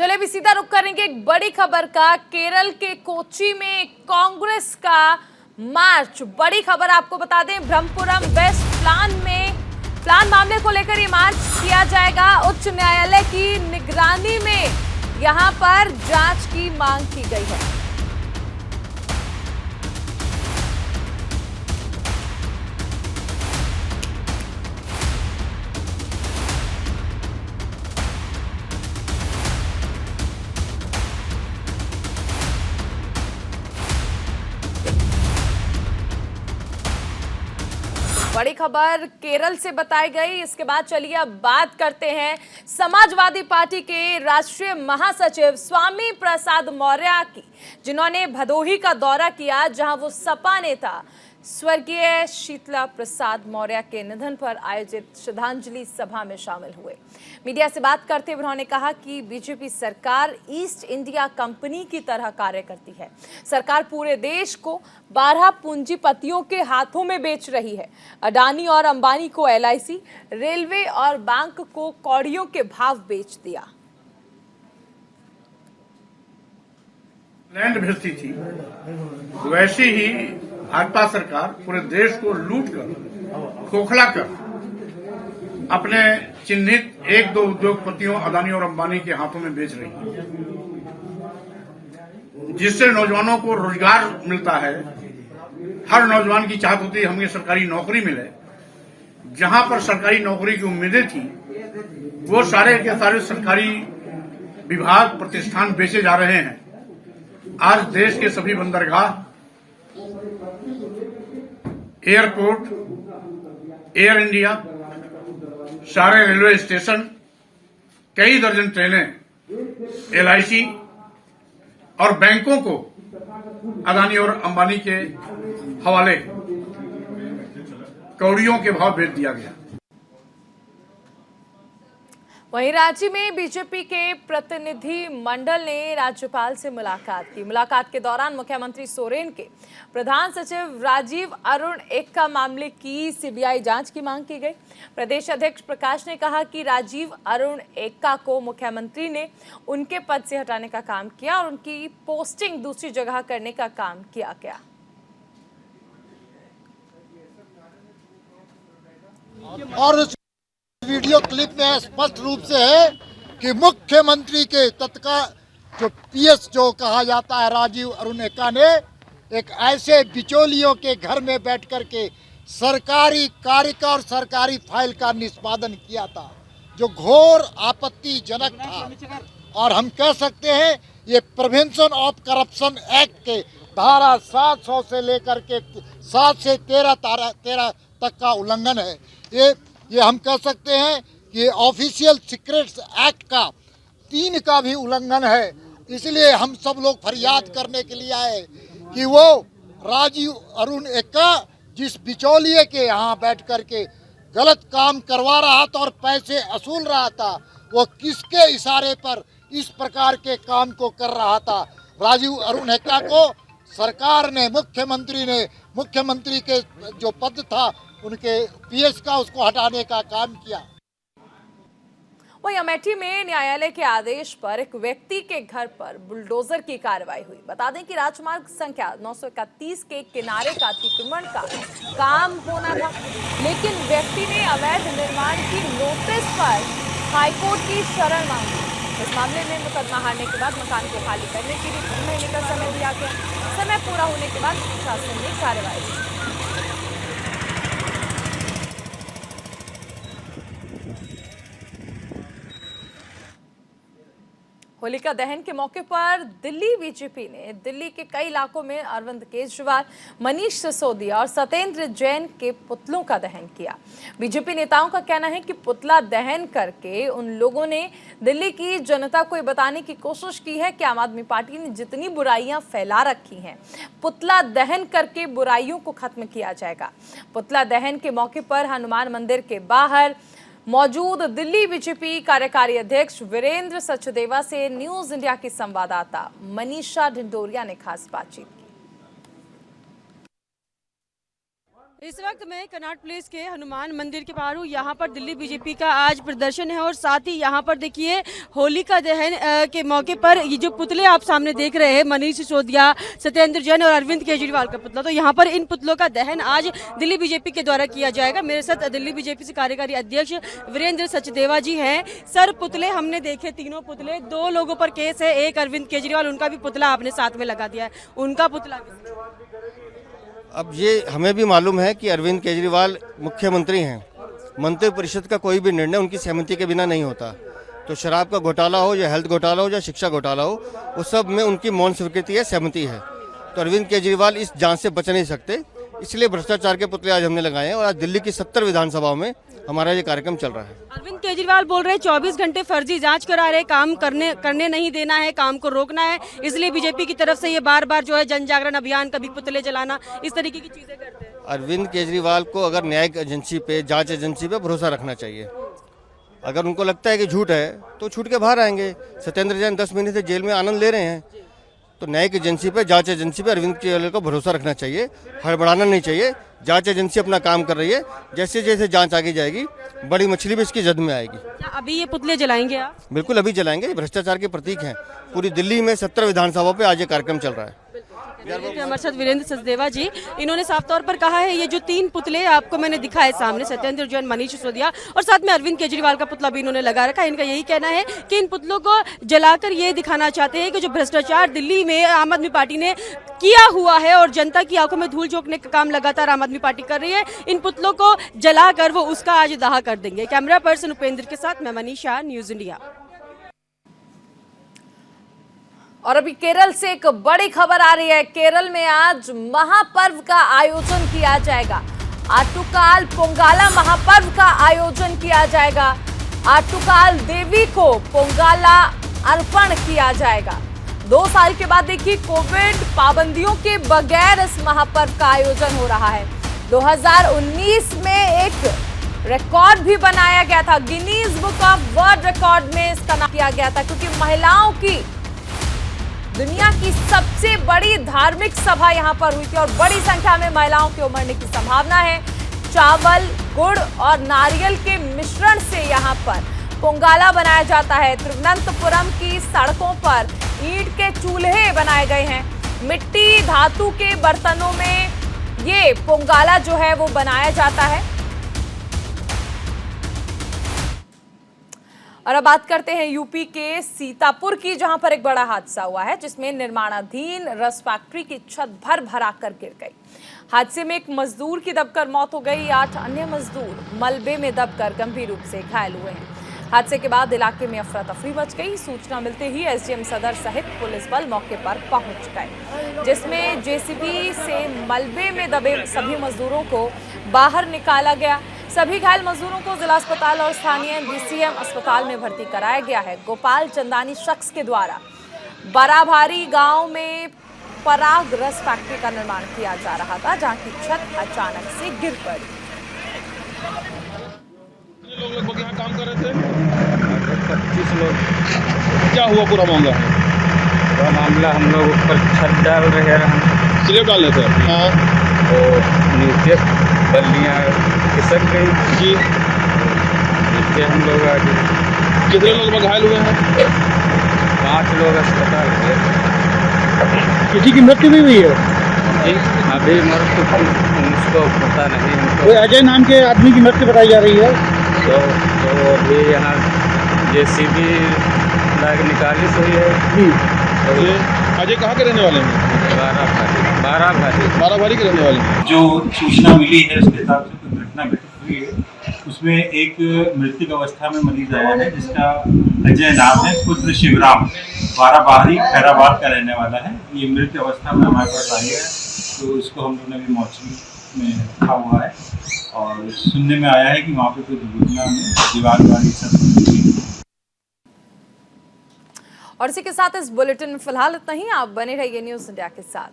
चलिए अभी सीधा रुख करेंगे एक बड़ी खबर का। केरल के कोच्चि में कांग्रेस का मार्च। बड़ी खबर आपको बता दें, ब्रह्मपुरम वेस्ट प्लान मामले को लेकर ये मार्च किया जाएगा। उच्च न्यायालय की निगरानी में यहां पर जांच की मांग की गई है। बड़ी खबर केरल से बताई गई। इसके बाद चलिए अब बात करते हैं समाजवादी पार्टी के राष्ट्रीय महासचिव स्वामी प्रसाद मौर्य की, जिन्होंने भदोही का दौरा किया, जहां वो सपा नेता स्वर्गीय शीतला प्रसाद मौर्य के निधन पर आयोजित श्रद्धांजलि सभा में शामिल हुए। मीडिया से बात करते हुए उन्होंने कहा कि बीजेपी सरकार ईस्ट इंडिया कंपनी की तरह कार्य करती है। सरकार पूरे देश को 12 पूंजीपतियों के हाथों में बेच रही है। अडानी और अंबानी को LIC, रेलवे और बैंक को कौड़ियों के भाव बेच दिया। लैंड भेजती थी, वैसे ही भाजपा सरकार पूरे देश को लूट कर, खोखला कर अपने चिन्हित 1-2 उद्योगपतियों अदानी और अंबानी के हाथों में बेच रही है, जिससे नौजवानों को रोजगार मिलता है। हर नौजवान की चाहत होती है हमें सरकारी नौकरी मिले। जहां पर सरकारी नौकरी की उम्मीदें थी, वो सारे के सारे सरकारी विभाग प्रतिष्ठान बेचे जा रहे हैं। आज देश के सभी बंदरगाह, एयरपोर्ट, एयर इंडिया, सारे रेलवे स्टेशन, कई दर्जन ट्रेनें LIC और बैंकों को अदानी और अंबानी के हवाले कौड़ियों के भाव बेच दिया गया। वहीं रांची में बीजेपी के प्रतिनिधि मंडल ने राज्यपाल से मुलाकात की। मुलाकात के दौरान मुख्यमंत्री सोरेन के प्रधान सचिव राजीव अरुण एक्का मामले की CBI जांच की मांग की गई। प्रदेश अध्यक्ष प्रकाश ने कहा कि राजीव अरुण एक्का को मुख्यमंत्री ने उनके पद से हटाने का काम किया और उनकी पोस्टिंग दूसरी जगह करने का काम किया गया। और वीडियो क्लिप में स्पष्ट रूप से है कि मुख्यमंत्री के तत्काल जो PS जो कहा जाता है राजीव अरुण एक्का ने एक ऐसे बिचौलियों के घर में बैठ कर के सरकारी कार्य का और सरकारी फाइल का निष्पादन किया था, जो घोर आपत्तिजनक था। और हम कह सकते हैं ये प्रिवेंशन ऑफ करप्शन एक्ट के धारा 700 से लेकर के 7 से 13 तक का उल्लंघन है। ये हम कह सकते हैं कि ऑफिशियल सीक्रेट्स एक्ट का 3 का भी उल्लंघन है। इसलिए हम सब लोग फरियाद करने के लिए आए कि वो राजीव अरुण एक्का जिस बिचौलिए के यहाँ बैठ कर के गलत काम करवा रहा था और पैसे वसूल रहा था, वो किसके इशारे पर इस प्रकार के काम को कर रहा था। राजीव अरुण एक्का को सरकार ने, मुख्यमंत्री के जो पद था उनके PS का, उसको हटाने का काम किया। वहीं अमेठी में न्यायालय के आदेश पर एक व्यक्ति के घर पर बुलडोजर की कार्रवाई हुई। बता दें कि राजमार्ग संख्या 931 के किनारे का अतिक्रमण का काम होना था, लेकिन व्यक्ति ने अवैध निर्माण की नोटिस पर हाईकोर्ट की शरण मांगी। इस मामले में मुकदमा हारने के बाद मकान को खाली करने के लिए 3 महीने का समय दिया गया। समय पूरा होने के बाद प्रशासन ने कार्रवाई की। होलिका दहन के मौके पर दिल्ली बीजेपी ने दिल्ली के कई इलाकों में अरविंद केजरीवाल, मनीष सिसोदिया और सत्येंद्र जैन के पुतलों का दहन किया। बीजेपी नेताओं का कहना है कि पुतला दहन करके उन लोगों ने दिल्ली की जनता को ये बताने की कोशिश की है कि आम आदमी पार्टी ने जितनी बुराइयां फैला रखी हैं, पुतला दहन करके बुराइयों को खत्म किया जाएगा। पुतला दहन के मौके पर हनुमान मंदिर के बाहर मौजूद दिल्ली बीजेपी कार्यकारी अध्यक्ष वीरेंद्र सचदेवा से न्यूज इंडिया की संवाददाता मनीषा ढिंडोरिया ने खास बातचीत की। इस वक्त मैं कनॉट प्लेस के हनुमान मंदिर के बाहर हूँ। यहाँ पर दिल्ली बीजेपी का आज प्रदर्शन है और साथ ही यहाँ पर देखिए होलिका दहन के मौके पर ये जो पुतले आप सामने देख रहे हैं, मनीष सिसोदिया, सत्येंद्र जैन और अरविंद केजरीवाल का पुतला, तो यहाँ पर इन पुतलों का दहन आज दिल्ली बीजेपी के द्वारा किया जाएगा। मेरे साथ दिल्ली बीजेपी से कार्यकारी अध्यक्ष वीरेंद्र सचदेवा जी हैं। सर, पुतले हमने देखे, तीनों पुतले, 2 लोगों पर केस है, एक अरविंद केजरीवाल, उनका भी पुतला आपने साथ में लगा दिया है, उनका पुतला। अब ये हमें भी मालूम है कि अरविंद केजरीवाल मुख्यमंत्री हैं। मंत्री परिषद का कोई भी निर्णय उनकी सहमति के बिना नहीं होता। तो शराब का घोटाला हो या हेल्थ घोटाला हो या शिक्षा घोटाला हो, उस सब में उनकी मौन स्वीकृति है, सहमति है। तो अरविंद केजरीवाल इस जांच से बच नहीं सकते, इसलिए भ्रष्टाचार के पुतले आज हमने लगाए हैं और आज दिल्ली की 70 विधानसभाओं में हमारा ये कार्यक्रम चल रहा है। अरविंद केजरीवाल बोल रहे हैं 24 घंटे फर्जी जांच करा रहे, काम करने नहीं देना है, काम को रोकना है, इसलिए बीजेपी की तरफ से ये बार बार जो है जन जागरण अभियान, कभी पुतले जलाना, इस तरीके की चीजें करते हैं। अरविंद केजरीवाल को अगर न्यायिक एजेंसी पे, जांच एजेंसी पे भरोसा रखना चाहिए। अगर उनको लगता है कि झूठ है तो छूट के बाहर आएंगे। सत्येंद्र जैन 10 महीने से जेल में आनंद ले रहे हैं। तो न्यायिक एजेंसी पे, जांच एजेंसी पे अरविंद केजरीवाल को भरोसा रखना चाहिए, हड़बड़ाना नहीं चाहिए। जांच एजेंसी अपना काम कर रही है, जैसे जैसे जांच आगे जाएगी बड़ी मछली भी इसकी जद में आएगी। क्या अभी ये पुतले जलाएंगे आप? बिल्कुल अभी जलाएंगे, भ्रष्टाचार के प्रतीक हैं। पूरी दिल्ली में 70 विधानसभाओं पे आज ये कार्यक्रम चल रहा है। हमारे साथ वीरेंद्र सचदेवा जी, इन्होंने साफ तौर पर कहा है ये जो 3 पुतले आपको मैंने दिखाए सामने, सत्येंद्र जैन, मनीष सिसोदिया और साथ में अरविंद केजरीवाल का पुतला भी इन्होंने लगा रखा है। इनका यही कहना है कि इन पुतलों को जलाकर ये दिखाना चाहते हैं कि जो भ्रष्टाचार दिल्ली में आम आदमी पार्टी ने किया हुआ है और जनता की आंखों में धूल झोंकने का काम लगातार आम आदमी पार्टी कर रही है, इन पुतलों को जलाकर वो उसका आज दाह कर देंगे। कैमरा पर्सन उपेंद्र के साथ मैं मनीषा, न्यूज इंडिया। और अभी केरल से एक बड़ी खबर आ रही है। केरल में आज महापर्व का आयोजन किया जाएगा। आटुकाल पोंगाला महापर्व का आयोजन किया जाएगा। आटुकाल देवी को पोंगाला अर्पण किया जाएगा। 2 साल के बाद देखिए कोविड पाबंदियों के बगैर इस महापर्व का आयोजन हो रहा है। 2019 में एक रिकॉर्ड भी बनाया गया था, Guinness book of world record में इसका नाम किया गया था, क्योंकि महिलाओं की दुनिया की सबसे बड़ी धार्मिक सभा यहां पर हुई थी और बड़ी संख्या में महिलाओं के उमड़ने की संभावना है। चावल, गुड़ और नारियल के मिश्रण से यहां पर पोंगाला बनाया जाता है। तिरुवनंतपुरम की सड़कों पर ईंट के चूल्हे बनाए गए हैं। मिट्टी, धातु के बर्तनों में ये पोंगाला जो है वो बनाया जाता है। और अब बात करते हैं यूपी के सीतापुर की, जहां पर एक बड़ा हादसा हुआ है, जिसमें निर्माणाधीन रस फैक्ट्री की छत भर कर गिर गई। हादसे में एक मजदूर की दबकर मौत हो गई। 8 अन्य मजदूर मलबे में दबकर गंभीर रूप से घायल हुए हैं। हादसे के बाद इलाके में अफरा तफरी मच गई। सूचना मिलते ही एसडीएम सदर सहित पुलिस बल मौके पर पहुंच गए, जिसमें जेसीबी से मलबे में दबे सभी मजदूरों को बाहर निकाला गया। सभी घायल मजदूरों को जिला अस्पताल और स्थानीय बीसीएम अस्पताल में भर्ती कराया गया है। गोपाल चंदानी शख्स के द्वारा बराभारी गांव में पराग रस फैक्ट्री का निर्माण किया जा रहा था, जहां की छत अचानक से गिर पड़ी। लोग लगभग यहाँ काम कर रहे थे, 25 लोग। क्या हुआ पूरा मामला? पूरा मामला हम लोग ऊपर छत डाल रहे हैं, स्लेब डाल रहे थे। हाँ, तो नीचे बल्लियाँ खिसक गई जी, नीचे हम लोग आ गए। कितने लोग घायल हुए हैं? 5 लोग अस्पताल गए। किसी की मृत्यु भी हुई है? अभी मृत्यु उसको पता नहीं। कोई अजय नाम के आदमी की मृत्यु बताई जा रही है। तो अभी यहाँ जेसीबी निकाली हुई है जी। तो अजय कहाँ के रहने वाले हैं? बाराभारी के रहने वाले हैं। जो सूचना मिली है उसके हिसाब से कुछ घटना घटित हुई है। उसमें एक मृतक अवस्था में मरीज आया है, जिसका अजय नाम है, पुत्र शिवराम, बाराबारी खैराबाद का रहने वाला है। ये मृत अवस्था में हमारे पास आई है, तो इसको हम लोगों ने भी मौचरी में रखा हुआ है और सुनने में आया है कि वहाँ पे कोई दुर्घटना में दीवार सब। और इसी के साथ इस बुलेटिन में फिलहाल इतना ही। आप बने रहिए न्यूज इंडिया के साथ।